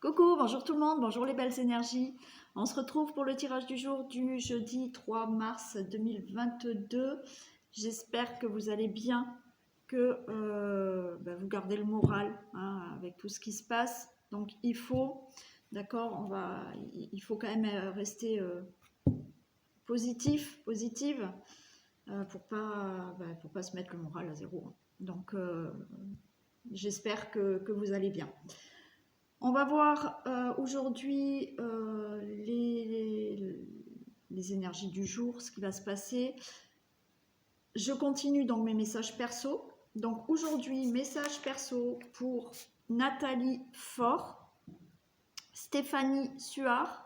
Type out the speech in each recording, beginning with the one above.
Coucou, bonjour tout le monde, bonjour les belles énergies. On se retrouve pour le tirage du jour du jeudi 3 mars 2022. J'espère que vous allez bien, que vous gardez le moral avec tout ce qui se passe. Donc il faut, d'accord, il faut quand même rester positive pour pas se mettre le moral à zéro. Donc j'espère que vous allez bien. On va voir aujourd'hui les énergies du jour, ce qui va se passer. Je continue dans mes messages perso. Donc aujourd'hui, message perso pour Nathalie Faure, Stéphanie Suard,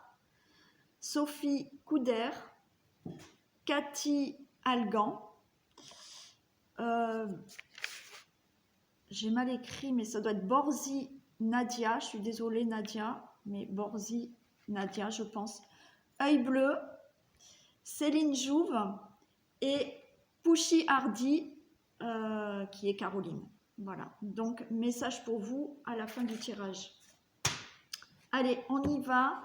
Sophie Couder, Cathy Algan. J'ai mal écrit, mais ça doit être Borzi Nadia, je suis désolée Nadia, mais Borzi Nadia, je pense. Œil bleu, Céline Jouve et Pouchy Hardy, qui est Caroline. Voilà, donc message pour vous à la fin du tirage. Allez, on y va.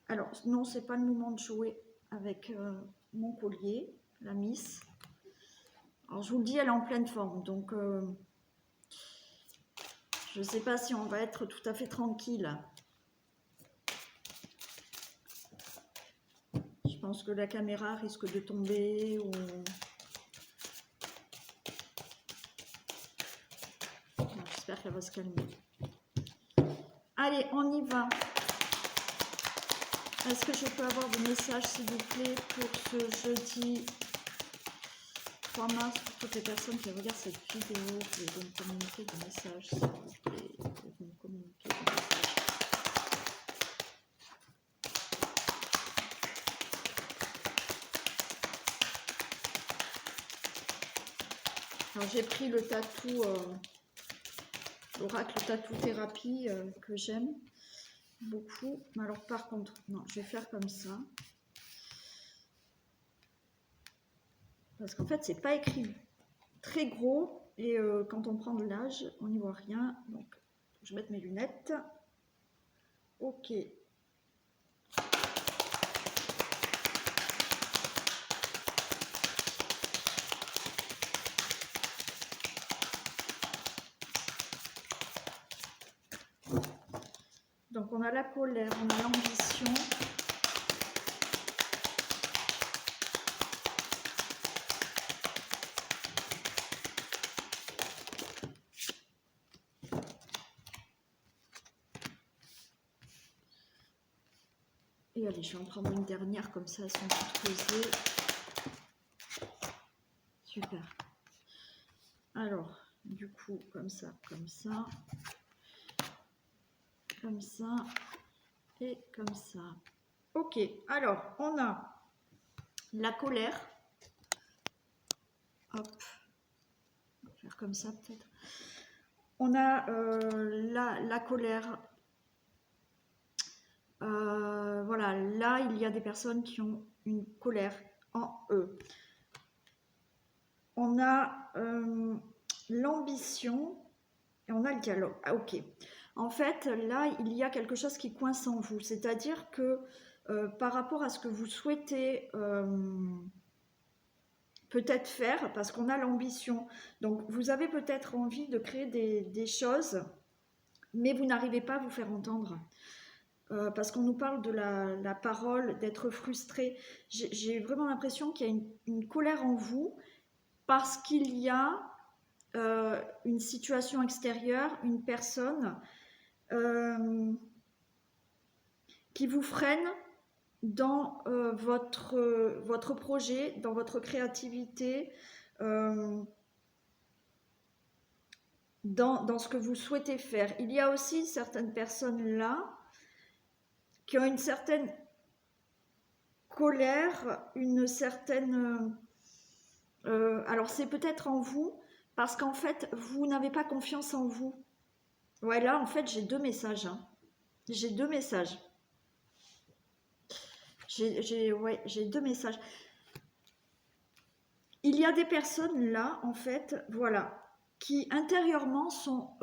Alors, non, c'est pas le moment de jouer avec mon collier, la Miss. Alors, je vous le dis, elle est en pleine forme, donc... je ne sais pas si on va être tout à fait tranquille. Je pense que la caméra risque de tomber ou... J'espère qu'elle va se calmer. Allez, on y va. Est-ce que je peux avoir des messages, s'il vous plaît, pour ce jeudi 3 mars, pour toutes les personnes qui regardent cette vidéo, pouvez-vous me communiquer des messages, s'il vous plaît, pouvez-vous me communiquer des messages. Alors j'ai pris le tatou, l'oracle tatou thérapie que j'aime beaucoup. Alors par contre, non, je vais faire comme ça. Parce qu'en fait, c'est pas écrit très gros et quand on prend de l'âge, on n'y voit rien. Donc, je vais mettre mes lunettes. Ok. Donc, on a la colère, on a l'ambition. Et allez, je vais en prendre une dernière, comme ça, elles sont toutes posées. Super. Alors, du coup, comme ça, comme ça et comme ça. Ok, alors, on a la colère. Hop. On va faire comme ça, peut-être. On a la colère. Voilà, là, il y a des personnes qui ont une colère en eux. On a l'ambition et on a le dialogue. Ah, ok. En fait, là, il y a quelque chose qui coince en vous. C'est-à-dire que par rapport à ce que vous souhaitez peut-être faire, parce qu'on a l'ambition. Donc, vous avez peut-être envie de créer des choses, mais vous n'arrivez pas à vous faire entendre. Parce qu'on nous parle de la parole, d'être frustré. J'ai vraiment l'impression qu'il y a une colère en vous parce qu'il y a une situation extérieure, une personne qui vous freine dans votre projet, dans votre créativité, dans ce que vous souhaitez faire. Il y a aussi certaines personnes là qui ont une certaine colère, une certaine... alors c'est peut-être en vous, parce qu'en fait, vous n'avez pas confiance en vous. Ouais, là, en fait, j'ai deux messages. Hein. J'ai deux messages. J'ai deux messages. Il y a des personnes là, en fait, voilà, qui intérieurement sont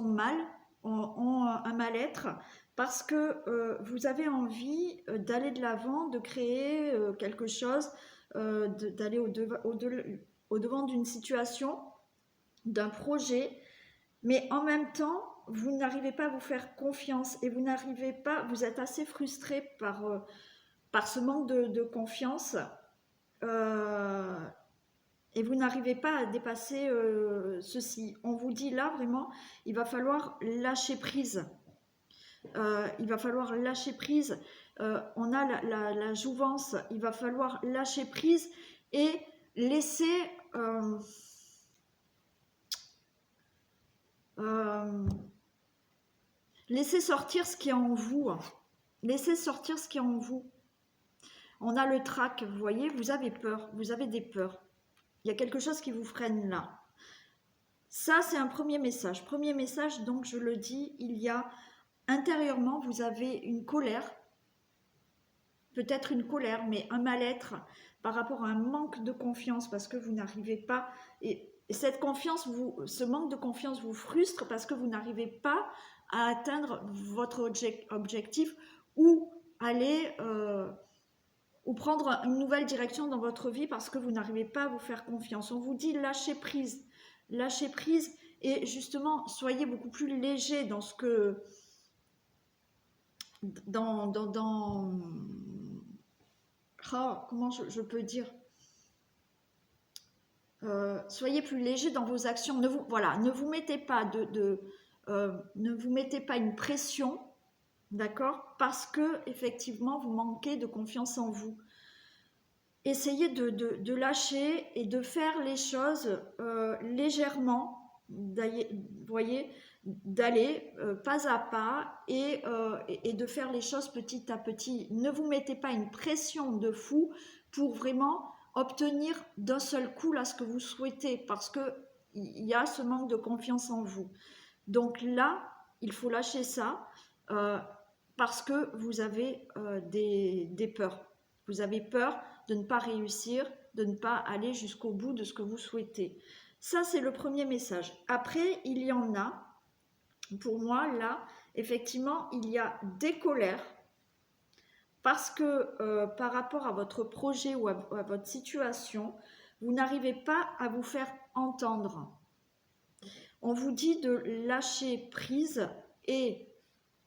mal, ont un mal-être parce que vous avez envie d'aller de l'avant, de créer quelque chose, d'aller au devant d'une situation, d'un projet, mais en même temps, vous n'arrivez pas à vous faire confiance et vous n'arrivez pas, vous êtes assez frustré par ce manque de confiance et vous n'arrivez pas à dépasser ceci. On vous dit là vraiment, il va falloir lâcher prise. Il va falloir lâcher prise. On a la jouvence, il va falloir lâcher prise et laisser... laissez sortir ce qui est en vous. Laissez sortir ce qui est en vous. On a le trac, vous voyez, vous avez peur, vous avez des peurs. Il y a quelque chose qui vous freine là. Ça, c'est un premier message. Premier message, donc je le dis, il y a intérieurement, vous avez une colère, peut-être une colère, mais un mal-être par rapport à un manque de confiance parce que vous n'arrivez pas... Et cette confiance, ce manque de confiance vous frustre parce que vous n'arrivez pas à atteindre votre objectif ou aller ou prendre une nouvelle direction dans votre vie parce que vous n'arrivez pas à vous faire confiance. On vous dit lâchez prise et justement soyez beaucoup plus léger dans ce que comment je peux dire soyez plus léger dans vos actions. Ne vous mettez pas ne vous mettez pas une pression, d'accord, parce que effectivement vous manquez de confiance en vous. Essayez de lâcher et de faire les choses légèrement, voyez, d'aller pas à pas et de faire les choses petit à petit. Ne vous mettez pas une pression de fou pour vraiment obtenir d'un seul coup là ce que vous souhaitez parce que il y a ce manque de confiance en vous. Donc là, il faut lâcher ça parce que vous avez des peurs. Vous avez peur de ne pas réussir, de ne pas aller jusqu'au bout de ce que vous souhaitez. Ça, c'est le premier message. Après, il y en a, pour moi, là, effectivement, il y a des colères parce que par rapport à votre projet ou à votre situation, vous n'arrivez pas à vous faire entendre. On vous dit de lâcher prise et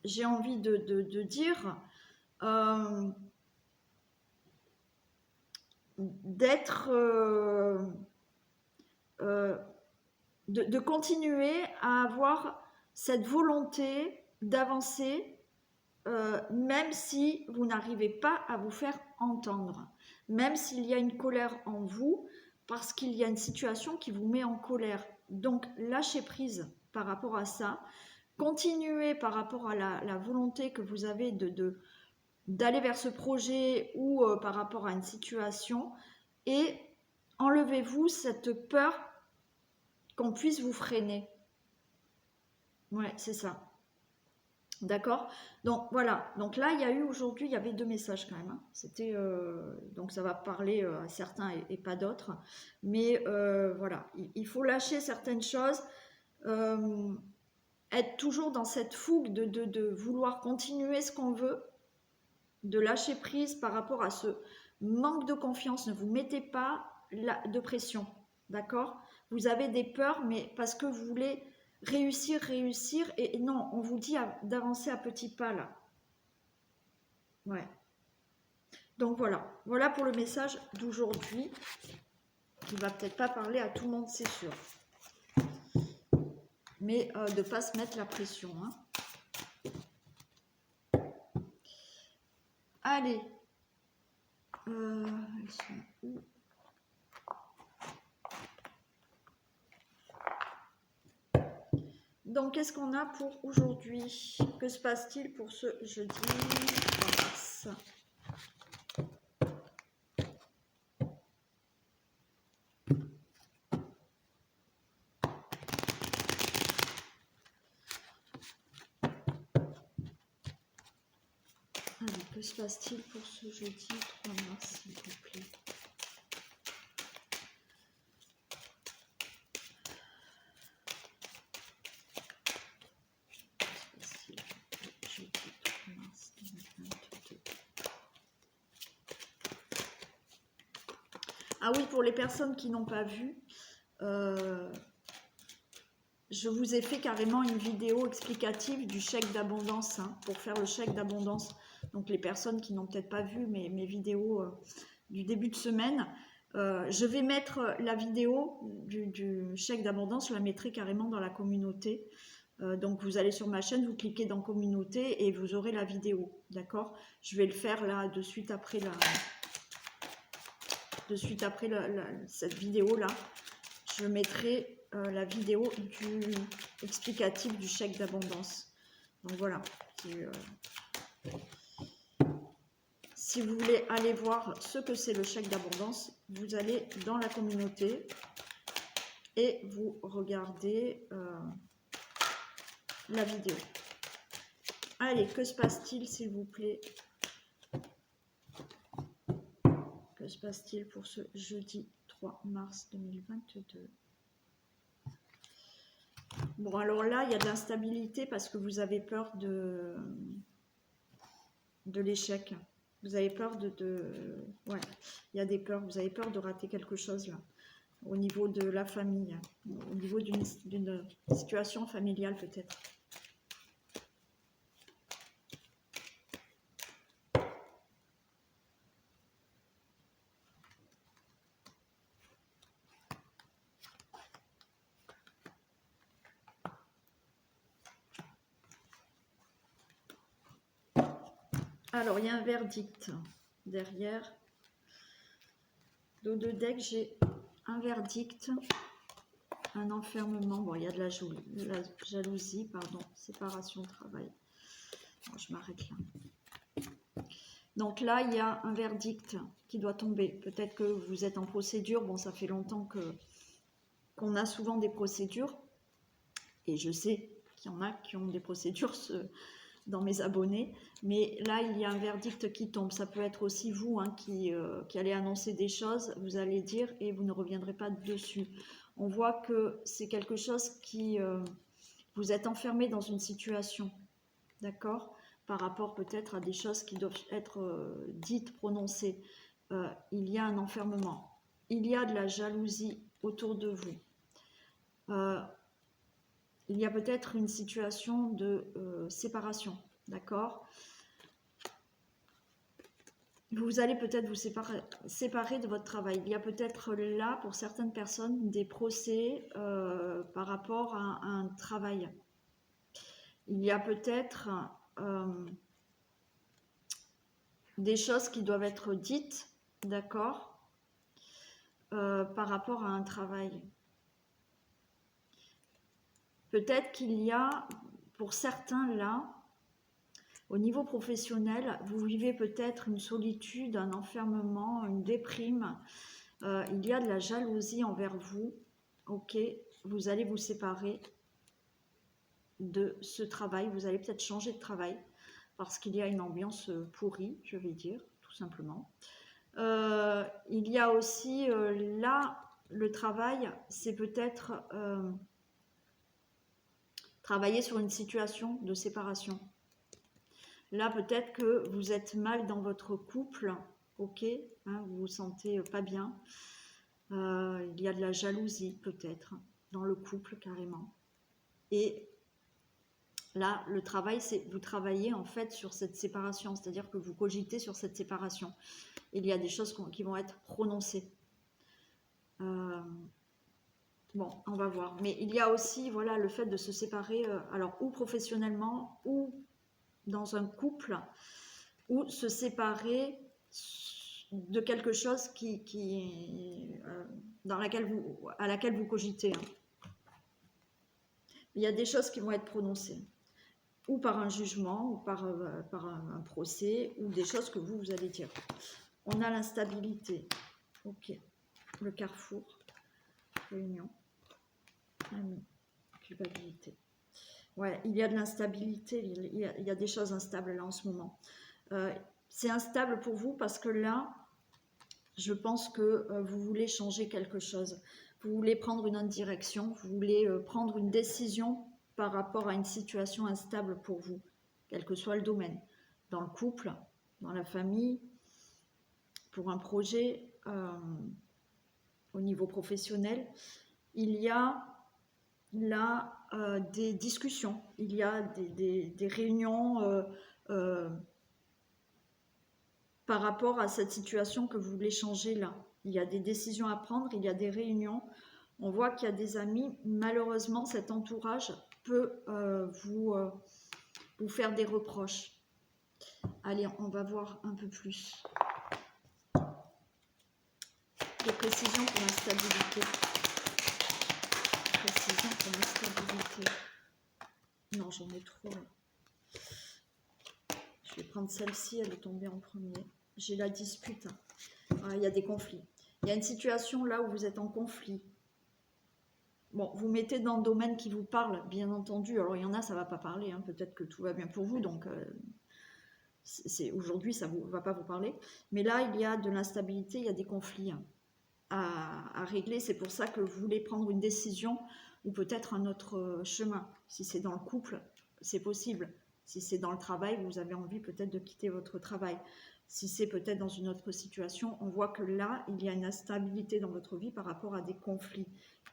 j'ai envie de dire d'être de continuer à avoir cette volonté d'avancer même si vous n'arrivez pas à vous faire entendre, même s'il y a une colère en vous parce qu'il y a une situation qui vous met en colère. Donc lâchez prise par rapport à ça, continuez par rapport à la volonté que vous avez d'aller vers ce projet ou par rapport à une situation et enlevez-vous cette peur qu'on puisse vous freiner. Ouais, c'est ça. D'accord. Donc voilà. Donc là, il y a eu aujourd'hui, il y avait 2 messages quand même. Hein. C'était donc ça va parler à certains et pas d'autres. Mais voilà, il faut lâcher certaines choses. Être toujours dans cette fougue de vouloir continuer ce qu'on veut, de lâcher prise par rapport à ce manque de confiance. Ne vous mettez pas de pression. D'accord. Vous avez des peurs, mais parce que vous voulez réussir, et non, on vous dit d'avancer à petits pas là. Ouais. Donc voilà pour le message d'aujourd'hui, qui va peut-être pas parler à tout le monde, c'est sûr. Mais de pas se mettre la pression. Hein. Allez. Ils sont où ? Donc, qu'est-ce qu'on a pour aujourd'hui? Que se passe-t-il pour ce jeudi 3 mars? Allez, que se passe-t-il pour ce jeudi 3 mars, s'il vous plaît? Ah oui, pour les personnes qui n'ont pas vu, je vous ai fait carrément une vidéo explicative du chèque d'abondance, hein, pour faire le chèque d'abondance. Donc les personnes qui n'ont peut-être pas vu mes vidéos du début de semaine, je vais mettre la vidéo du chèque d'abondance, je la mettrai carrément dans la communauté. Donc vous allez sur ma chaîne, vous cliquez dans communauté et vous aurez la vidéo, d'accord? Je vais le faire là de suite après cette vidéo là. Je mettrai la vidéo explicative du chèque d'abondance. Donc voilà. Si vous voulez aller voir ce que c'est le chèque d'abondance, vous allez dans la communauté et vous regardez la vidéo. Allez, que se passe-t-il, s'il vous plaît? Que se passe-t-il pour ce jeudi 3 mars 2022? Bon, alors là, il y a de l'instabilité parce que vous avez peur de l'échec. Vous avez peur ouais, il y a des peurs. Vous avez peur de rater quelque chose là, au niveau de la famille, au niveau d'une situation familiale peut-être. Alors, il y a un verdict derrière. Dos de deck, j'ai un verdict, un enfermement. Bon, il y a de la jalousie, pardon, séparation de travail. Bon, je m'arrête là. Donc là, il y a un verdict qui doit tomber. Peut-être que vous êtes en procédure. Bon, ça fait longtemps qu'on a souvent des procédures. Et je sais qu'il y en a qui ont des procédures dans mes abonnés, mais là il y a un verdict qui tombe. Ça peut être aussi vous hein, qui allez annoncer des choses, vous allez dire et vous ne reviendrez pas dessus. On voit que c'est quelque chose qui vous êtes enfermé dans une situation, d'accord, par rapport peut-être à des choses qui doivent être dites, prononcées. Il y a un enfermement, il y a de la jalousie autour de vous. Il y a peut-être une situation de séparation, d'accord? Vous allez peut-être vous séparer de votre travail. Il y a peut-être là, pour certaines personnes, des procès par rapport à un travail. Il y a peut-être des choses qui doivent être dites, d'accord, par rapport à un travail. Peut-être qu'il y a, pour certains là, au niveau professionnel, vous vivez peut-être une solitude, un enfermement, une déprime. Il y a de la jalousie envers vous. Ok, vous allez vous séparer de ce travail. Vous allez peut-être changer de travail parce qu'il y a une ambiance pourrie, je vais dire, tout simplement. Il y a aussi là, le travail, c'est peut-être travailler sur une situation de séparation. Là, peut-être que vous êtes mal dans votre couple, ok, hein, vous vous sentez pas bien. Il y a de la jalousie, peut-être, dans le couple, carrément. Et là, le travail, c'est vous travaillez en fait sur cette séparation, c'est-à-dire que vous cogitez sur cette séparation. Il y a des choses qui vont être prononcées. Bon, on va voir. Mais il y a aussi, voilà, le fait de se séparer, alors, ou professionnellement, ou dans un couple, ou se séparer de quelque chose à laquelle vous cogitez. Hein. Il y a des choses qui vont être prononcées, ou par un jugement, ou par un procès, ou des choses que vous allez dire. On a l'instabilité, ok, le carrefour, réunion, ami, culpabilité. Ouais, il y a de l'instabilité, il y a des choses instables là en ce moment. C'est instable pour vous parce que là, je pense que vous voulez changer quelque chose. Vous voulez prendre une autre direction, vous voulez prendre une décision par rapport à une situation instable pour vous, quel que soit le domaine. Dans le couple, dans la famille, pour un projet, au niveau professionnel, il y a là des discussions, il y a des réunions par rapport à cette situation que vous voulez changer là. Il y a des décisions à prendre, il y a des réunions. On voit qu'il y a des amis. Malheureusement, cet entourage peut vous faire des reproches. Allez, on va voir un peu plus. Des précisions pour la stabilité. Précision pour la stabilité. Non, j'en ai trop. Je vais prendre celle-ci, elle est tombée en premier. J'ai la dispute. Ah, il y a des conflits. Il y a une situation là où vous êtes en conflit. Bon, vous mettez dans le domaine qui vous parle, bien entendu. Alors, il y en a, ça ne va pas parler. Hein. Peut-être que tout va bien pour vous, donc aujourd'hui, ça ne va pas vous parler. Mais là, il y a de l'instabilité, il y a des conflits à régler. C'est pour ça que vous voulez prendre une décision ou peut-être un autre chemin. Si c'est dans le couple, c'est possible. Si c'est dans le travail, vous avez envie peut-être de quitter votre travail. Si c'est peut-être dans une autre situation, on voit que là, il y a une instabilité dans votre vie par rapport à des conflits.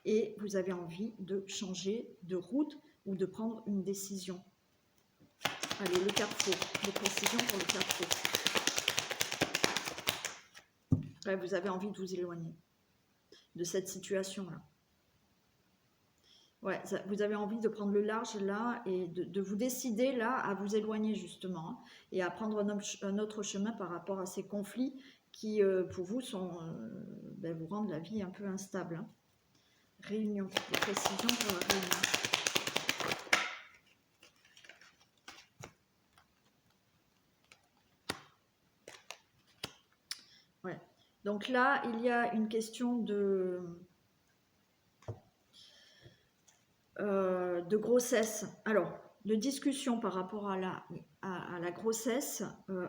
Et vous avez envie de changer de route ou de prendre une décision. Allez, le carrefour, des précisions pour le carrefour. Ouais, vous avez envie de vous éloigner de cette situation-là. Ouais, vous avez envie de prendre le large là et de vous décider là à vous éloigner justement hein, et à prendre un autre chemin par rapport à ces conflits qui pour vous vous rendent la vie un peu instable. Hein. Réunion, des précisions pour la réunion. Ouais. Donc là, il y a une question de grossesse. Alors, de discussion par rapport à la grossesse.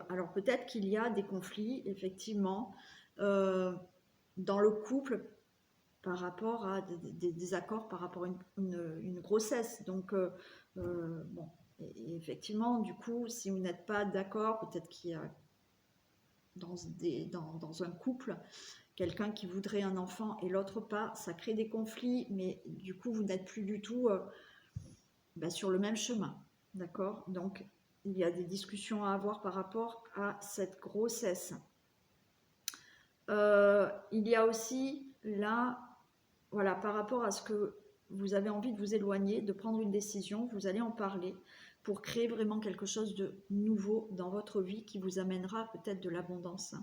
Alors, peut-être qu'il y a des conflits, effectivement, dans le couple par rapport à des accords par rapport à une grossesse. Donc, bon, et effectivement, du coup, si vous n'êtes pas d'accord, peut-être qu'il y a dans un couple quelqu'un qui voudrait un enfant et l'autre pas, ça crée des conflits, mais du coup, vous n'êtes plus du tout sur le même chemin. D'accord? Donc, il y a des discussions à avoir par rapport à cette grossesse. Il y a aussi là, voilà, par rapport à ce que vous avez envie de vous éloigner, de prendre une décision, vous allez en parler pour créer vraiment quelque chose de nouveau dans votre vie qui vous amènera peut-être de l'abondance.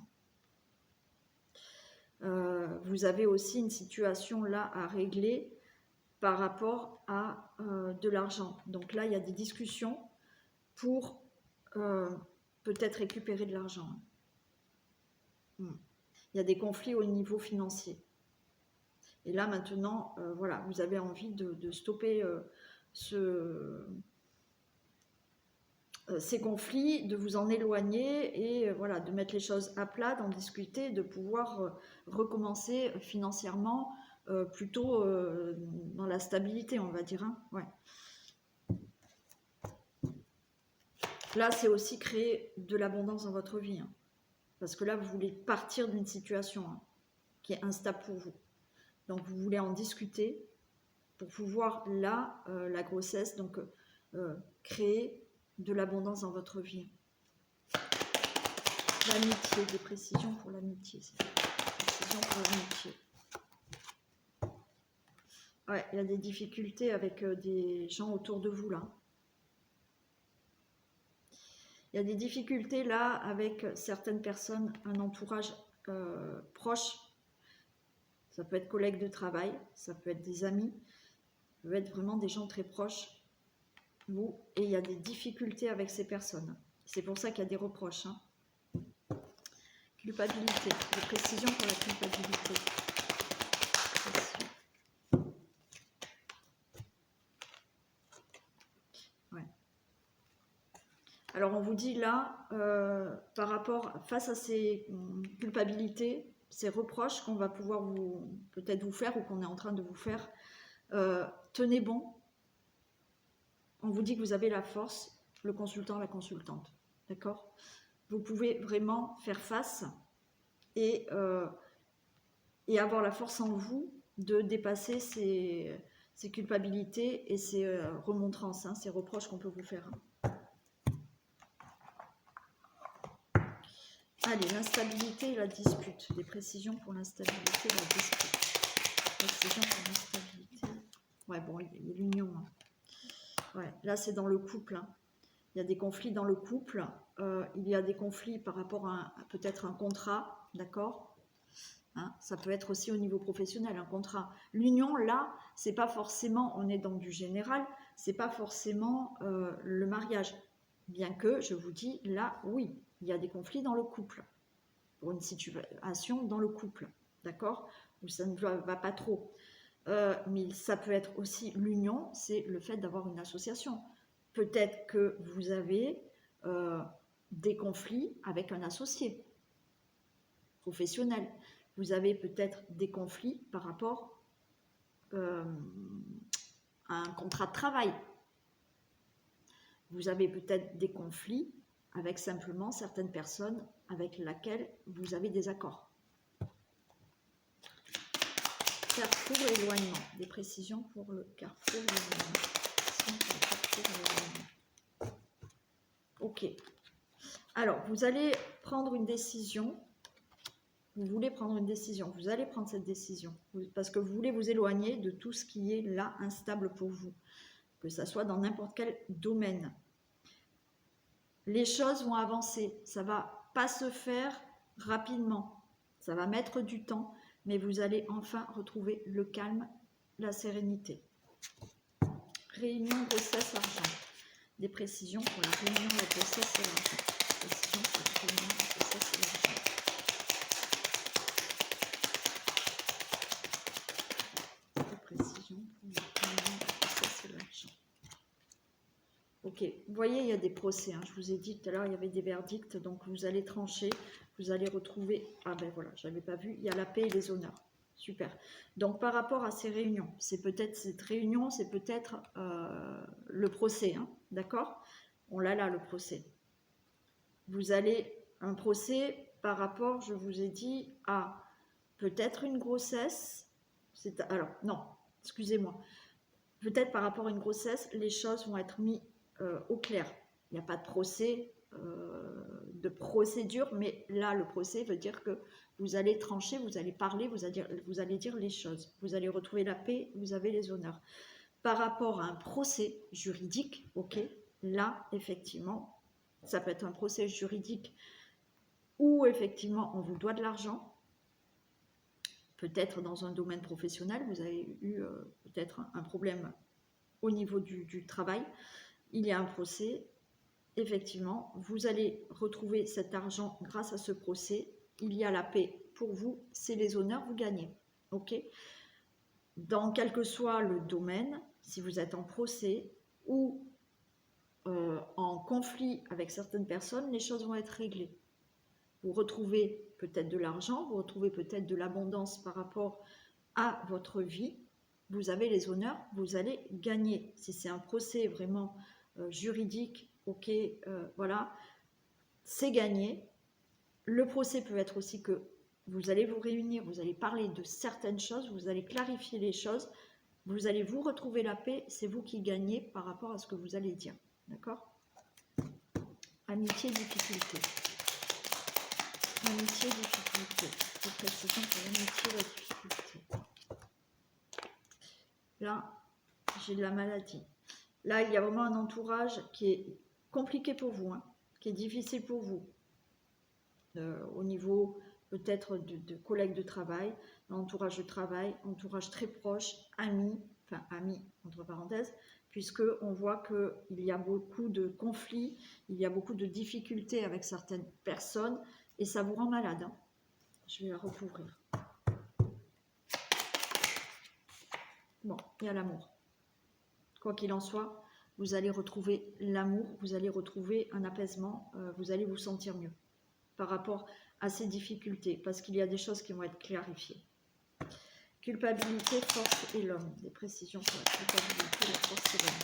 Vous avez aussi une situation là à régler par rapport à de l'argent. Donc là, il y a des discussions pour peut-être récupérer de l'argent. Il y a des conflits au niveau financier. Et là, maintenant, voilà, vous avez envie de stopper ces conflits, de vous en éloigner et voilà, de mettre les choses à plat, d'en discuter, de pouvoir recommencer financièrement plutôt dans la stabilité, on va dire. Hein. Ouais. Là, c'est aussi créer de l'abondance dans votre vie. Hein. Parce que là, vous voulez partir d'une situation qui est instable pour vous. Donc, vous voulez en discuter pour pouvoir, là, la grossesse, donc créer de l'abondance dans votre vie. L'amitié, des précisions pour l'amitié. Précisions pour l'amitié. Ouais, il y a des difficultés avec des gens autour de vous, là. Il y a des difficultés, là, avec certaines personnes, un entourage proche. Ça peut être collègues de travail, ça peut être des amis, ça peut être vraiment des gens très proches. Vous, et il y a des difficultés avec ces personnes. C'est pour ça qu'il y a des reproches. Hein. Culpabilité, des précisions pour la culpabilité. Ouais. Alors on vous dit là, par rapport, face à ces culpabilités, ces reproches qu'on va pouvoir peut-être vous faire ou qu'on est en train de vous faire, tenez bon. On vous dit que vous avez la force, le consultant, la consultante. D'accord ? Vous pouvez vraiment faire face et et avoir la force en vous de dépasser ces culpabilités et ces remontrances, hein, ces reproches qu'on peut vous faire. Allez, l'instabilité et la dispute. Des précisions pour l'instabilité et la dispute. Précisions pour l'instabilité. Ouais, bon, il y a l'union. Hein. Ouais, là, c'est dans le couple. Hein. Il y a des conflits dans le couple. Il y a des conflits par rapport à peut-être un contrat, d'accord, hein, ça peut être aussi au niveau professionnel, un contrat. L'union, là, c'est pas forcément, on est dans du général, c'est pas forcément le mariage. Bien que, je vous dis, là, oui, il y a des conflits dans le couple. Pour une situation dans le couple, d'accord, où ça ne va pas trop. Mais ça peut être aussi l'union, c'est le fait d'avoir une association. Peut-être que vous avez des conflits avec un associé professionnel. Vous avez peut-être des conflits par rapport à un contrat de travail. Vous avez peut-être des conflits avec simplement certaines personnes avec lesquelles vous avez des accords. Carrefour éloignement. Des précisions pour le carrefour éloignement. Ok. Alors, vous allez prendre une décision. Vous voulez prendre une décision. Vous allez prendre cette décision. Parce que vous voulez vous éloigner de tout ce qui est là instable pour vous. Que ça soit dans n'importe quel domaine. Les choses vont avancer. Ça ne va pas se faire rapidement. Ça va mettre du temps. Mais vous allez enfin retrouver le calme, la sérénité. Réunion, grossesse, argent. Des précisions pour la réunion, la grossesse et l'argent. Précisions pour la réunion, la grossesse et l'argent. Des précisions pour la réunion, la grossesse et l'argent. Ok, vous voyez, il y a des procès. Hein. Je vous ai dit tout à l'heure, il y avait des verdicts. Donc, vous allez trancher. Vous allez retrouver... Ah ben voilà, je n'avais pas vu. Il y a la paix et les honneurs. Super. Donc, par rapport à ces réunions, c'est peut-être cette réunion, c'est peut-être le procès. Hein, d'accord? On l'a là, le procès. Vous allez... Un procès par rapport, je vous ai dit, à peut-être une grossesse. Alors, non, excusez-moi. Peut-être par rapport à une grossesse, les choses vont être mises au clair. Il n'y a pas de procès, de procédure, mais là, le procès veut dire que vous allez trancher, vous allez parler, vous allez dire les choses. Vous allez retrouver la paix, vous avez les honneurs. Par rapport à un procès juridique, ok, là, effectivement, ça peut être un procès juridique où, effectivement, on vous doit de l'argent. Peut-être dans un domaine professionnel, vous avez eu peut-être un problème au niveau du travail. Il y a un procès, effectivement, vous allez retrouver cet argent grâce à ce procès. Il y a la paix pour vous, c'est les honneurs, vous gagnez. Ok. Dans quel que soit le domaine, si vous êtes en procès ou en conflit avec certaines personnes, les choses vont être réglées. Vous retrouvez peut-être de l'argent, vous retrouvez peut-être de l'abondance par rapport à votre vie. Vous avez les honneurs, vous allez gagner. Si c'est un procès vraiment juridique, ok, voilà, c'est gagné. Le procès peut être aussi que vous allez vous réunir, vous allez parler de certaines choses, vous allez clarifier les choses, vous allez vous retrouver la paix, c'est vous qui gagnez par rapport à ce que vous allez dire. D'accord? Amitié, difficulté. Amitié, difficulté. Des précisions pour l'amitié et la difficulté. Là, j'ai de la maladie. Là, il y a vraiment un entourage qui est compliqué pour vous, hein, qui est difficile pour vous. Au niveau peut-être de collègues de travail, entourage de travail, entourage très proche, amis, enfin amis entre parenthèses, puisque on voit qu'il y a beaucoup de conflits, il y a beaucoup de difficultés avec certaines personnes et ça vous rend malade. Hein. Je vais la recouvrir. Bon, il y a l'amour. Quoi qu'il en soit, vous allez retrouver l'amour, vous allez retrouver un apaisement, vous allez vous sentir mieux par rapport à ces difficultés, parce qu'il y a des choses qui vont être clarifiées. Culpabilité, force et l'homme. Des précisions sur la culpabilité, la force et l'homme.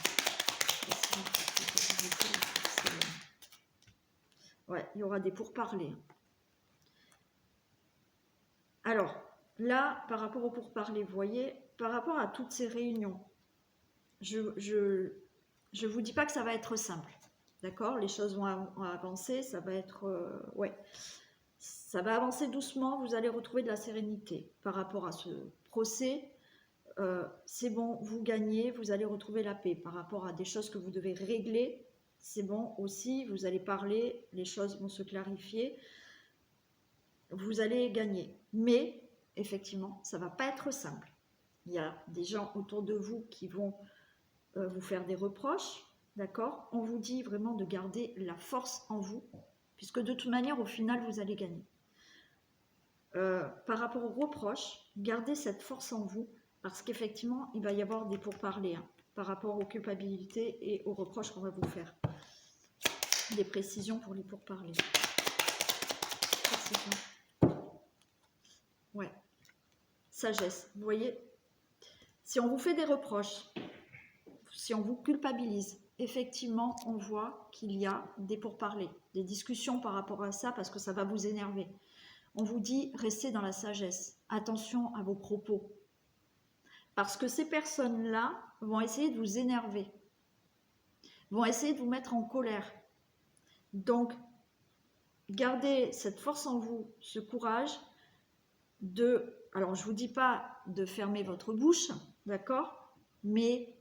Ouais, il y aura des pourparlers. Alors, là, par rapport au pourparlers, vous voyez, par rapport à toutes ces réunions, je vous dis pas que ça va être simple, d'accord? Les choses vont avancer, ça va être... ouais, ça va avancer doucement, vous allez retrouver de la sérénité par rapport à ce procès. C'est bon, vous gagnez, vous allez retrouver la paix par rapport à des choses que vous devez régler. C'est bon aussi, vous allez parler, les choses vont se clarifier, vous allez gagner. Mais effectivement, ça ne va pas être simple. Il y a des gens autour de vous qui vont vous faire des reproches, d'accord? On vous dit vraiment de garder la force en vous, puisque de toute manière, au final, vous allez gagner. Par rapport aux reproches, gardez cette force en vous, parce qu'effectivement, il va y avoir des pourparlers hein, par rapport aux culpabilités et aux reproches qu'on va vous faire. Des précisions pour les pourparlers. Précision. Ouais. Sagesse. Vous voyez, si on vous fait des reproches, si on vous culpabilise, effectivement, on voit qu'il y a des pourparlers, des discussions par rapport à ça, parce que ça va vous énerver. On vous dit, restez dans la sagesse. Attention à vos propos. Parce que ces personnes-là vont essayer de vous énerver, vont essayer de vous mettre en colère. Donc, gardez cette force en vous, ce courage de... Alors, je ne vous dis pas de fermer votre bouche, d'accord? Mais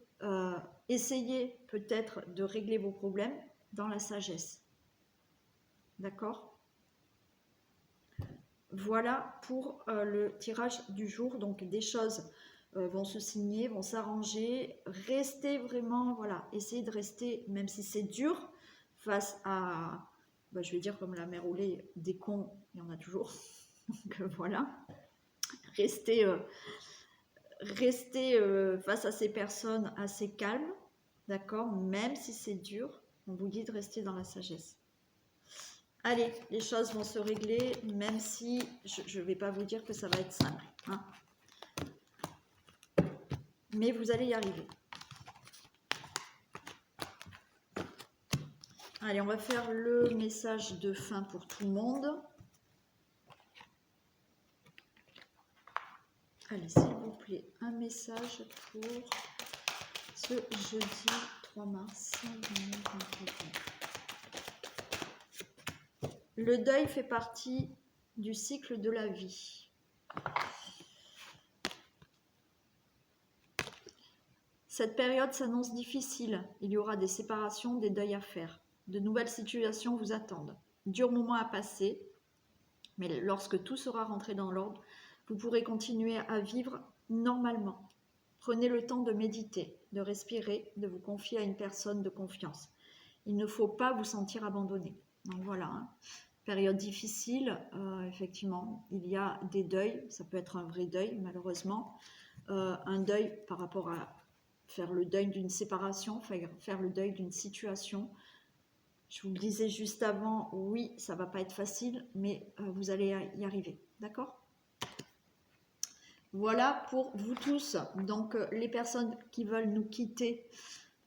essayez peut-être de régler vos problèmes dans la sagesse. D'accord? Voilà pour le tirage du jour. Donc, des choses... vont se signer, vont s'arranger, restez vraiment, voilà, essayez de rester, même si c'est dur, face à, bah, je vais dire comme la mère au lait, des cons, il y en a toujours, donc voilà, restez, face à ces personnes assez calmes, d'accord, même si c'est dur, on vous dit de rester dans la sagesse. Allez, les choses vont se régler, même si je ne vais pas vous dire que ça va être simple, hein. Mais vous allez y arriver. Allez, on va faire le message de fin pour tout le monde. Allez, s'il vous plaît, un message pour ce jeudi 3 mars 2021. Le deuil fait partie du cycle de la vie. Cette période s'annonce difficile. Il y aura des séparations, des deuils à faire. De nouvelles situations vous attendent. Dur moment à passer, mais lorsque tout sera rentré dans l'ordre, vous pourrez continuer à vivre normalement. Prenez le temps de méditer, de respirer, de vous confier à une personne de confiance. Il ne faut pas vous sentir abandonné. Donc voilà, hein. Période difficile, effectivement, il y a des deuils, ça peut être un vrai deuil malheureusement, un deuil par rapport à faire le deuil d'une séparation, faire le deuil d'une situation. Je vous le disais juste avant, oui, ça ne va pas être facile, mais vous allez y arriver, d'accord? Voilà pour vous tous. Donc, les personnes qui veulent nous quitter,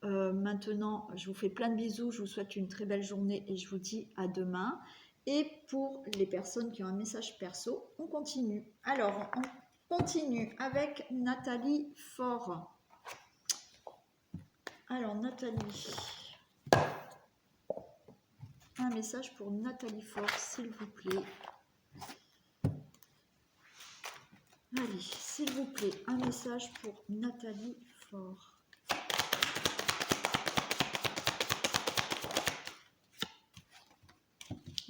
maintenant, je vous fais plein de bisous, je vous souhaite une très belle journée et je vous dis à demain. Et pour les personnes qui ont un message perso, on continue. Alors, on continue avec Nathalie Faure. Alors, Nathalie, un message pour Nathalie Faure, s'il vous plaît. Allez, s'il vous plaît, un message pour Nathalie Faure.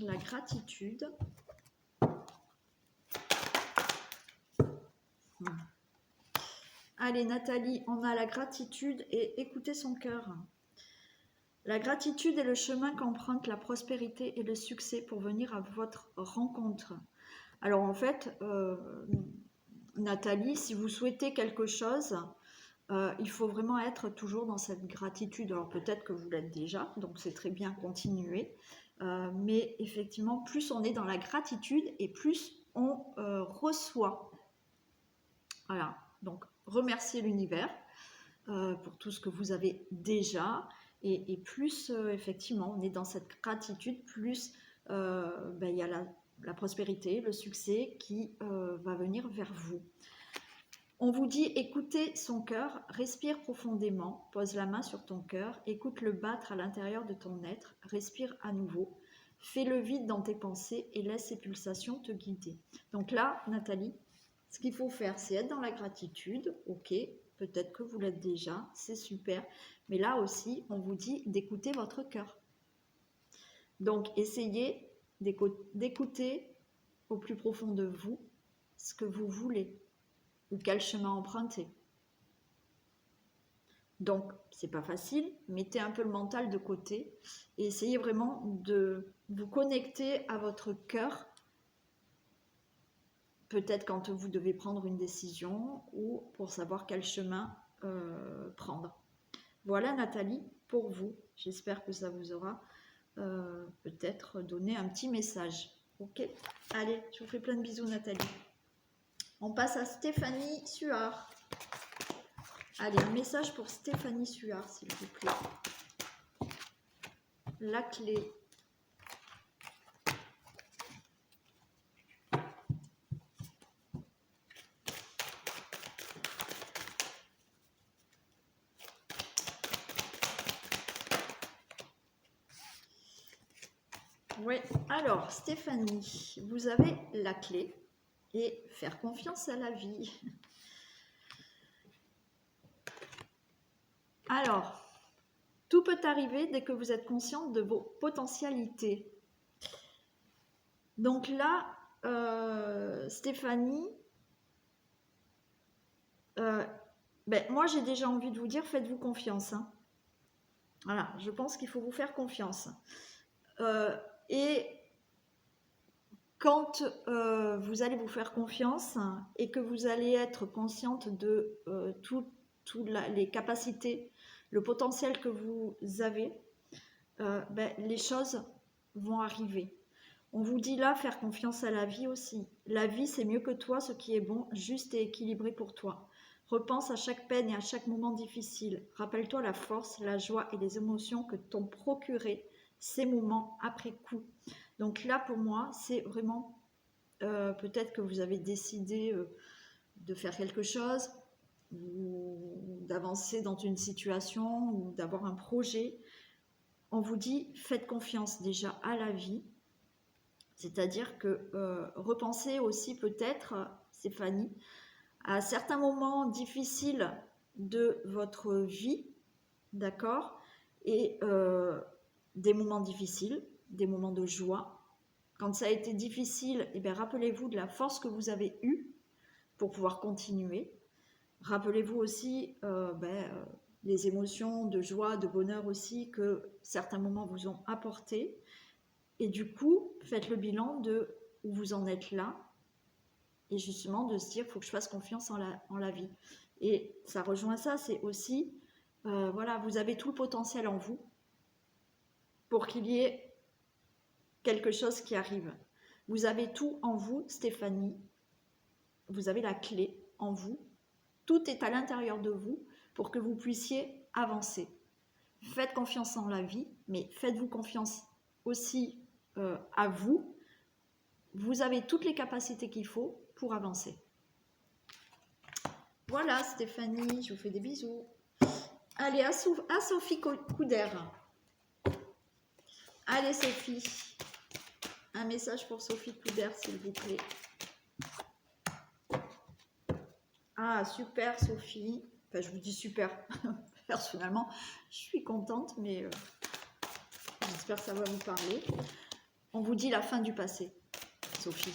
La gratitude. Allez Nathalie, on a la gratitude et écoutez son cœur. La gratitude est le chemin qu'emprunte la prospérité et le succès pour venir à votre rencontre. Alors en fait, Nathalie, si vous souhaitez quelque chose, il faut vraiment être toujours dans cette gratitude. Alors peut-être que vous l'êtes déjà, donc c'est très bien, continuer. Mais effectivement, plus on est dans la gratitude et plus on reçoit. Voilà, donc remercier l'univers pour tout ce que vous avez déjà. Et plus, effectivement, on est dans cette gratitude, plus il y a la prospérité, le succès qui va venir vers vous. On vous dit écoutez son cœur, respire profondément, pose la main sur ton cœur, écoute-le battre à l'intérieur de ton être, respire à nouveau, fais le vide dans tes pensées et laisse ces pulsations te guider. Donc là, Nathalie, ce qu'il faut faire, c'est être dans la gratitude, ok, peut-être que vous l'êtes déjà, c'est super, mais là aussi, on vous dit d'écouter votre cœur. Donc, essayez d'écouter au plus profond de vous ce que vous voulez ou quel chemin emprunter. Donc, c'est pas facile, mettez un peu le mental de côté et essayez vraiment de vous connecter à votre cœur, peut-être quand vous devez prendre une décision ou pour savoir quel chemin prendre. Voilà Nathalie, pour vous. J'espère que ça vous aura peut-être donné un petit message. Ok, allez, je vous fais plein de bisous Nathalie. On passe à Stéphanie Suard. Allez, un message pour Stéphanie Suard, s'il vous plaît. La clé. Oui, alors Stéphanie, vous avez la clé et faire confiance à la vie. Alors, tout peut arriver dès que vous êtes consciente de vos potentialités. Donc là, Stéphanie, moi j'ai déjà envie de vous dire, faites-vous confiance. Hein. Voilà, je pense qu'il faut vous faire confiance. Et quand vous allez vous faire confiance et que vous allez être consciente de toutes les capacités, le potentiel que vous avez, les choses vont arriver. On vous dit là, faire confiance à la vie aussi. La vie, c'est mieux que toi, ce qui est bon, juste et équilibré pour toi. Repense à chaque peine et à chaque moment difficile. Rappelle-toi la force, la joie et les émotions que t'ont procuré ces moments après coup. Donc là, pour moi, c'est vraiment peut-être que vous avez décidé de faire quelque chose ou d'avancer dans une situation ou d'avoir un projet. On vous dit, faites confiance déjà à la vie. C'est-à-dire que repensez aussi peut-être, Stéphanie, à certains moments difficiles de votre vie, d'accord, et des moments difficiles, des moments de joie. Quand ça a été difficile, eh bien, rappelez-vous de la force que vous avez eue pour pouvoir continuer. Rappelez-vous aussi les émotions de joie, de bonheur aussi que certains moments vous ont apporté. Et du coup, faites le bilan de où vous en êtes là et justement de se dire il faut que je fasse confiance en la vie. Et ça rejoint ça, c'est aussi, voilà, vous avez tout le potentiel en vous pour qu'il y ait quelque chose qui arrive. Vous avez tout en vous, Stéphanie. Vous avez la clé en vous. Tout est à l'intérieur de vous pour que vous puissiez avancer. Faites confiance en la vie, mais faites-vous confiance aussi à vous. Vous avez toutes les capacités qu'il faut pour avancer. Voilà Stéphanie, je vous fais des bisous. Allez, à Sophie Couder. Allez Sophie, un message pour Sophie Couder s'il vous plaît. Ah super Sophie, enfin je vous dis super, personnellement je suis contente mais j'espère que ça va vous parler. On vous dit la fin du passé, Sophie.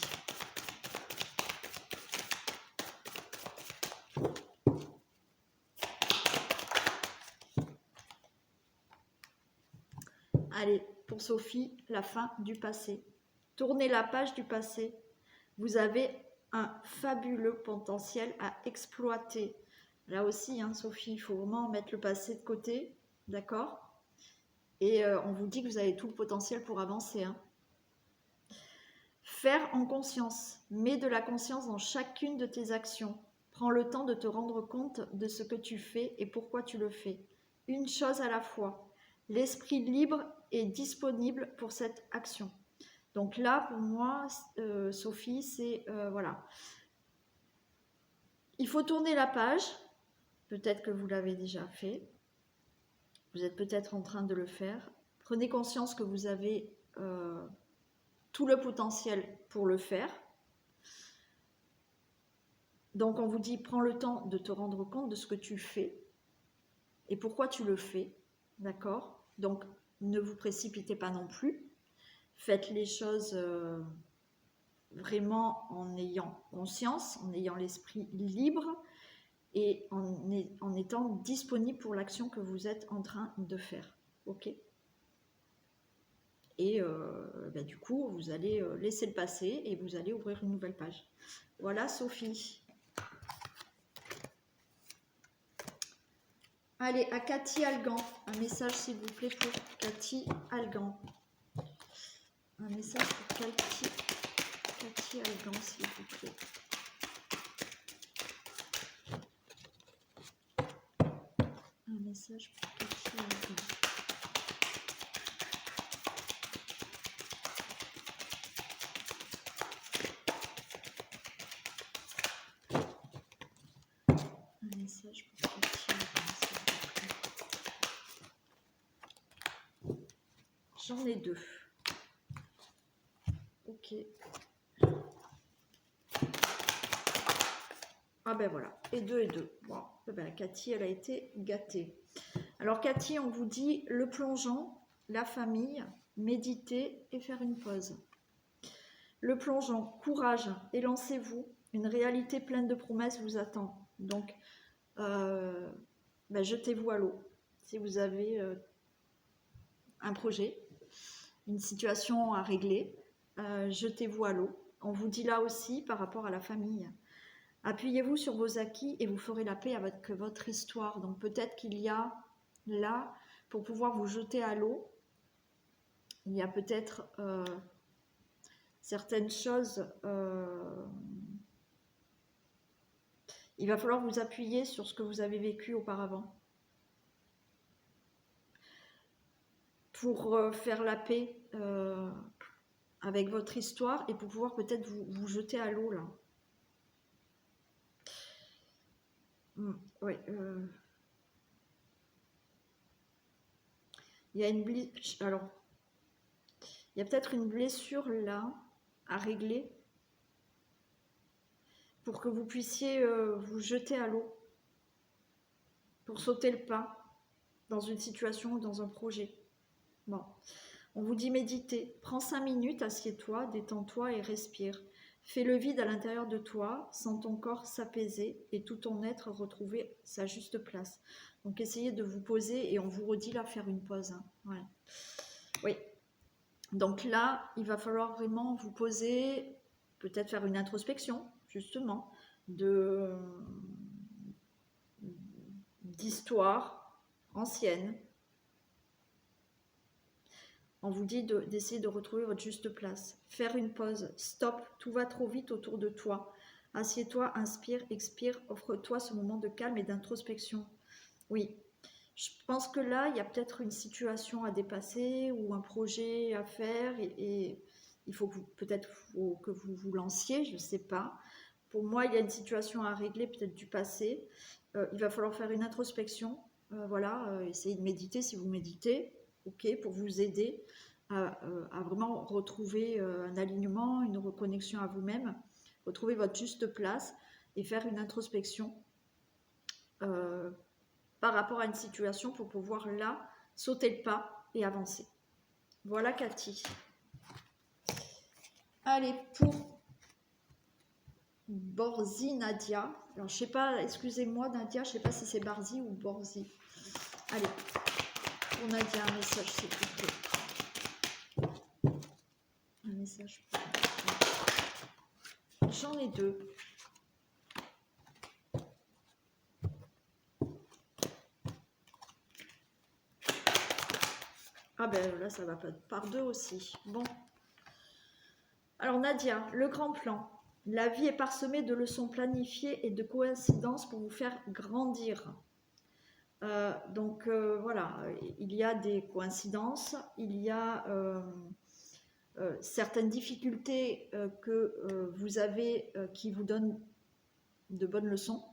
Allez, pour Sophie, la fin du passé. Tournez la page du passé. Vous avez un fabuleux potentiel à exploiter. Là aussi, hein, Sophie, il faut vraiment mettre le passé de côté, d'accord? Et on vous dit que vous avez tout le potentiel pour avancer. Hein. Faire en conscience. Mets de la conscience dans chacune de tes actions. Prends le temps de te rendre compte de ce que tu fais et pourquoi tu le fais. Une chose à la fois. L'esprit libre est disponible pour cette action. Donc là, pour moi, Sophie, c'est voilà. Il faut tourner la page. Peut-être que vous l'avez déjà fait. Vous êtes peut-être en train de le faire. Prenez conscience que vous avez tout le potentiel pour le faire. Donc on vous dit, prends le temps de te rendre compte de ce que tu fais et pourquoi tu le fais, d'accord? Donc ne vous précipitez pas non plus. Faites les choses vraiment en ayant conscience, en ayant l'esprit libre et en étant disponible pour l'action que vous êtes en train de faire, ok? Et du coup, vous allez laisser le passé et vous allez ouvrir une nouvelle page. Voilà, Sophie. Allez, à Cathy Algan, un message s'il vous plaît pour Cathy Algan. Un message pour Cathy Algan, s'il vous plaît. Un message pour Cathy Algan. Un message pour Cathy Algan, s'il vous plaît. J'en ai deux. Ok. Ah ben voilà, et deux. Bon, ben, Cathy, elle a été gâtée. Alors Cathy, on vous dit le plongeon, la famille, méditer et faire une pause. Le plongeon, courage, élancez-vous. Une réalité pleine de promesses vous attend. Donc, jetez-vous à l'eau. Si vous avez un projet, une situation à régler, jetez-vous à l'eau. On vous dit là aussi par rapport à la famille. Appuyez-vous sur vos acquis et vous ferez la paix avec votre histoire. Donc peut-être qu'il y a là, pour pouvoir vous jeter à l'eau, il y a peut-être certaines choses. Il va falloir vous appuyer sur ce que vous avez vécu auparavant pour faire la paix avec votre histoire et pour pouvoir peut-être vous jeter à l'eau là. Oui. Il y a une blessure. Alors, il y a peut-être une blessure là à régler pour que vous puissiez vous jeter à l'eau, pour sauter le pas dans une situation ou dans un projet. Bon, on vous dit méditer. Prends 5 minutes, assieds-toi, détends-toi et respire. Fais le vide à l'intérieur de toi, sens ton corps s'apaiser et tout ton être retrouver sa juste place. Donc essayez de vous poser et on vous redit là faire une pause. Hein. Ouais. Oui. Donc là, il va falloir vraiment vous poser, peut-être faire une introspection, justement, d'histoire ancienne. On vous dit d'essayer de retrouver votre juste place. Faire une pause. Stop, tout va trop vite autour de toi. Assieds-toi, inspire, expire, offre-toi ce moment de calme et d'introspection. Oui, je pense que là, il y a peut-être une situation à dépasser ou un projet à faire et il faut peut-être que vous vous lanciez, je ne sais pas. Pour moi, il y a une situation à régler, peut-être du passé. Il va falloir faire une introspection. Essayez de méditer si vous méditez, ok, pour vous aider à vraiment retrouver un alignement, une reconnexion à vous-même, retrouver votre juste place et faire une introspection par rapport à une situation pour pouvoir là sauter le pas et avancer. Voilà Cathy. Allez, pour Borzi Nadia. Alors je sais pas, excusez-moi Nadia, je sais pas si c'est Barzi ou Borzi. Allez, pour Nadia, un message s'il vous plaît. Un message. J'en ai deux. Ah ben là, ça va pas par deux aussi. Bon. Alors Nadia, le grand plan. La vie est parsemée de leçons planifiées et de coïncidences pour vous faire grandir. Voilà, il y a des coïncidences, il y a certaines difficultés que vous avez qui vous donnent de bonnes leçons,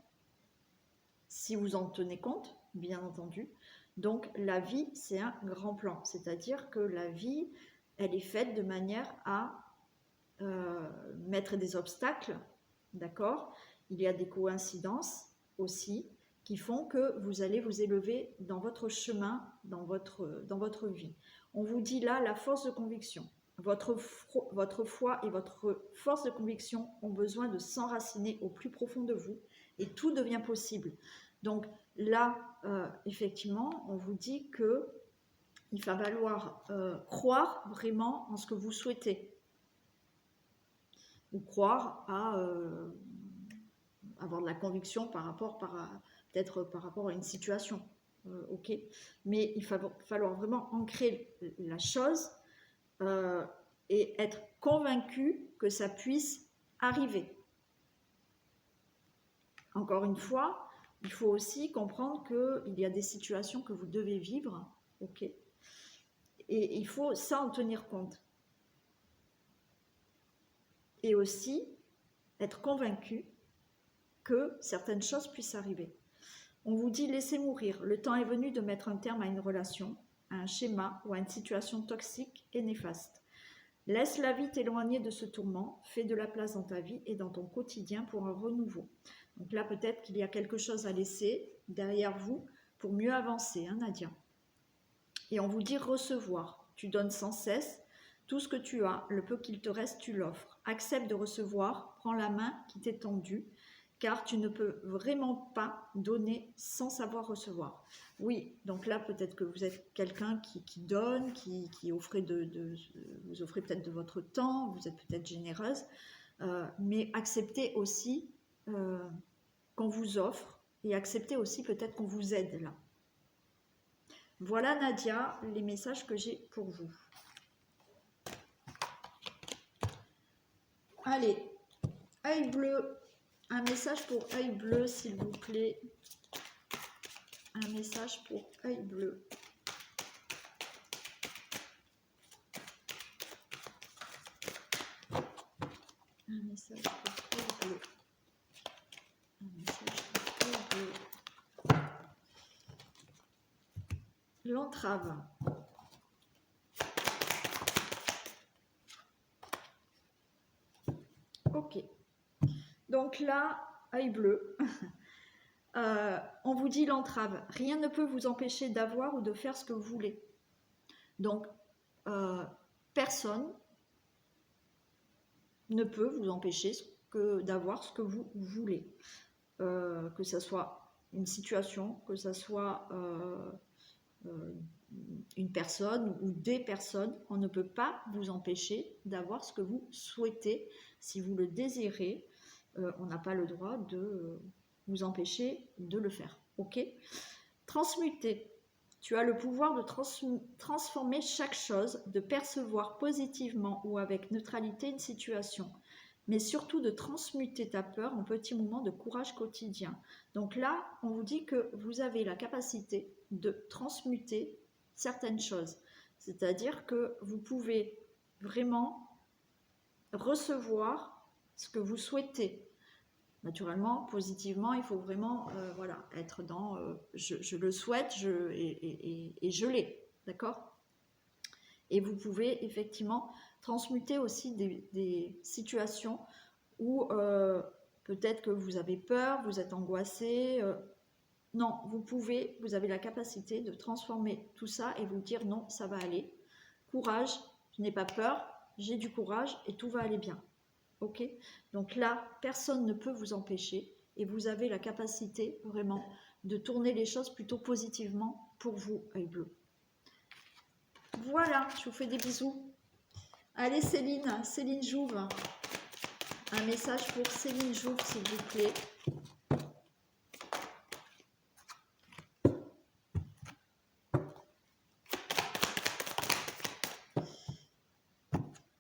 si vous en tenez compte, bien entendu. Donc la vie, c'est un grand plan, c'est-à-dire que la vie, elle est faite de manière à mettre des obstacles, d'accord? Il y a des coïncidences aussi qui font que vous allez vous élever dans votre chemin, dans votre vie. On vous dit là la force de conviction. Votre foi et votre force de conviction ont besoin de s'enraciner au plus profond de vous et tout devient possible. Donc là, effectivement, on vous dit que il va falloir croire vraiment en ce que vous souhaitez ou croire à avoir de la conviction peut-être par rapport à une situation. Ok, mais il va falloir vraiment ancrer la chose et être convaincu que ça puisse arriver. Encore une fois, il faut aussi comprendre qu'il y a des situations que vous devez vivre, ok, et il faut ça en tenir compte. Et aussi être convaincu que certaines choses puissent arriver. On vous dit laissez mourir, le temps est venu de mettre un terme à une relation, à un schéma ou à une situation toxique et néfaste. Laisse la vie t'éloigner de ce tourment, fais de la place dans ta vie et dans ton quotidien pour un renouveau. Donc là, peut-être qu'il y a quelque chose à laisser derrière vous pour mieux avancer, hein, Nadia. Et on vous dit recevoir. Tu donnes sans cesse tout ce que tu as, le peu qu'il te reste, tu l'offres. Accepte de recevoir, prends la main qui t'est tendue, car tu ne peux vraiment pas donner sans savoir recevoir. Oui, donc là, peut-être que vous êtes quelqu'un qui donne, qui offrez vous offrez peut-être de votre temps, vous êtes peut-être généreuse, mais acceptez aussi qu'on vous offre et acceptez aussi peut-être qu'on vous aide là. Voilà Nadia, les messages que j'ai pour vous. Allez, œil bleu, un message pour œil bleu s'il vous plaît. Un message pour œil bleu. Un message pour œil bleu. Un message pour œil bleu. L'entrave. Ok. Donc là, œil bleu. On vous dit l'entrave. Rien ne peut vous empêcher d'avoir ou de faire ce que vous voulez. Donc, personne ne peut vous empêcher d'avoir ce que vous voulez. Que ce soit une situation, que ce soit une personne ou des personnes, on ne peut pas vous empêcher d'avoir ce que vous souhaitez. Si vous le désirez, on n'a pas le droit de vous empêcher de le faire. Ok ? Transmuter. Tu as le pouvoir de transformer chaque chose, de percevoir positivement ou avec neutralité une situation, mais surtout de transmuter ta peur en petits moments de courage quotidien. Donc là, on vous dit que vous avez la capacité de transmuter certaines choses. C'est-à-dire que vous pouvez vraiment recevoir ce que vous souhaitez. Naturellement, positivement, il faut vraiment voilà, être dans je le souhaite et je l'ai, d'accord ? Et vous pouvez effectivement transmuter aussi des situations où peut-être que vous avez peur, vous êtes angoissé. Non, vous avez la capacité de transformer tout ça et vous dire non, ça va aller. Courage, je n'ai pas peur, j'ai du courage et tout va aller bien. Ok, donc là, personne ne peut vous empêcher et vous avez la capacité vraiment de tourner les choses plutôt positivement pour vous, œil bleu. Voilà, je vous fais des bisous. Allez Céline Jouve, un message pour Céline Jouve s'il vous plaît.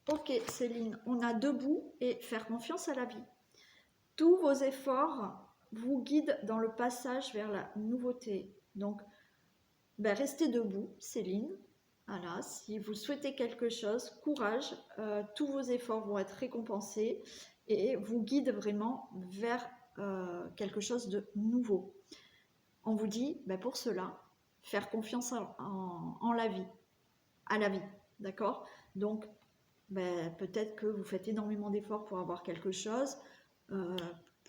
Ok Céline, on a debout et faire confiance à la vie. Tous vos efforts vous guident dans le passage vers la nouveauté. Donc, restez debout, Céline. Voilà, si vous souhaitez quelque chose, courage, tous vos efforts vont être récompensés et vous guide vraiment vers quelque chose de nouveau. On vous dit, ben pour cela, faire confiance en la vie, à la vie, d'accord? Donc, ben, peut-être que vous faites énormément d'efforts pour avoir quelque chose,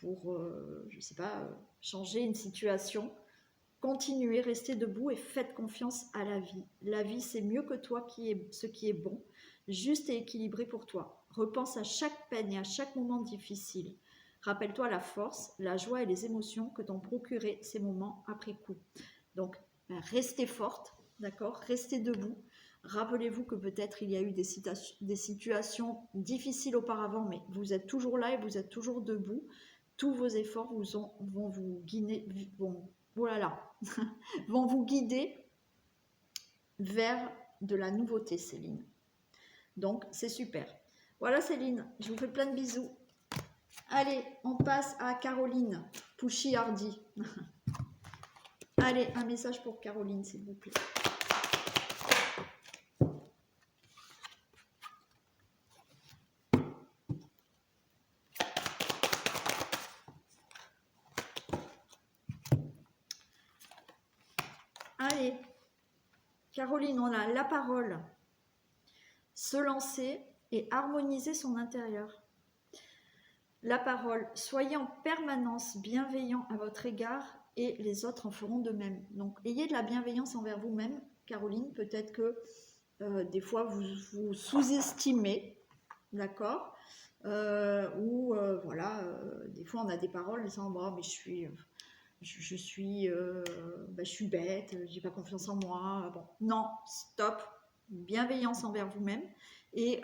pour, je ne sais pas, changer une situation. Continuez, restez debout et faites confiance à la vie. La vie, c'est mieux que toi ce qui est bon, juste et équilibré pour toi. Repense à chaque peine et à chaque moment difficile. Rappelle-toi la force, la joie et les émotions que t'ont procuré ces moments après coup. Donc, ben, restez forte, d'accord? Restez debout. Rappelez-vous que peut-être il y a eu des situations difficiles auparavant, mais vous êtes toujours là et vous êtes toujours debout. Tous vos efforts vont vous guider, vont vous guider vers de la nouveauté, Céline. Donc, c'est super. Voilà, Céline, je vous fais plein de bisous. Allez, on passe à Caroline Pouchy-Hardy. Allez, un message pour Caroline, s'il vous plaît. Allez, Caroline, on a la parole. Se lancer et harmoniser son intérieur. La parole, soyez en permanence bienveillant à votre égard et les autres en feront de même. Donc, ayez de la bienveillance envers vous-même, Caroline. Peut-être que des fois, vous sous-estimez, d'accord, ou voilà, des fois, on a des paroles en disant, bon, mais je suis bête, j'ai pas confiance en moi. Bon, non, stop, bienveillance envers vous-même. Et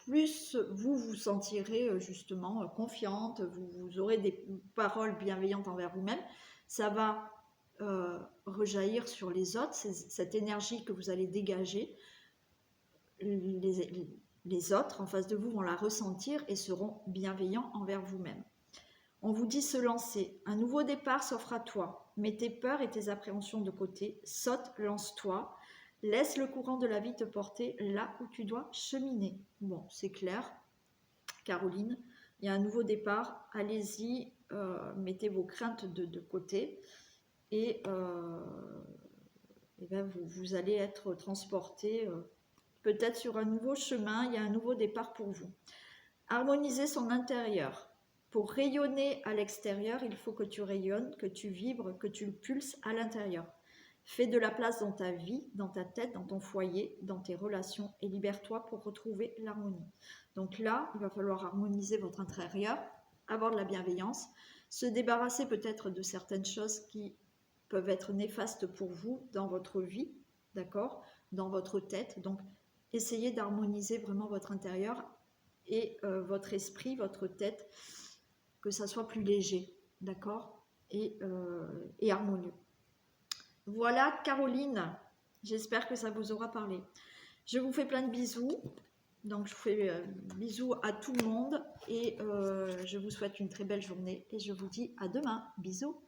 plus vous vous sentirez justement confiante, vous aurez des paroles bienveillantes envers vous-même, ça va rejaillir sur les autres, cette énergie que vous allez dégager, les autres en face de vous vont la ressentir et seront bienveillants envers vous-même. On vous dit se lancer. Un nouveau départ s'offre à toi. Mets tes peurs et tes appréhensions de côté. Saute, lance-toi. Laisse le courant de la vie te porter là où tu dois cheminer. Bon, c'est clair. Caroline, il y a un nouveau départ. Allez-y, mettez vos craintes de côté. Et, ben vous allez être transporté peut-être sur un nouveau chemin. Il y a un nouveau départ pour vous. Harmoniser son intérieur. Pour rayonner à l'extérieur, il faut que tu rayonnes, que tu vibres, que tu le pulses à l'intérieur. Fais de la place dans ta vie, dans ta tête, dans ton foyer, dans tes relations et libère-toi pour retrouver l'harmonie. Donc là, il va falloir harmoniser votre intérieur, avoir de la bienveillance, se débarrasser peut-être de certaines choses qui peuvent être néfastes pour vous dans votre vie, d'accord, dans votre tête. Donc, essayez d'harmoniser vraiment votre intérieur et votre esprit, votre tête, que ça soit plus léger, d'accord, et harmonieux. Voilà, Caroline, j'espère que ça vous aura parlé. Je vous fais plein de bisous, donc je vous fais bisous à tout le monde et je vous souhaite une très belle journée et je vous dis à demain. Bisous.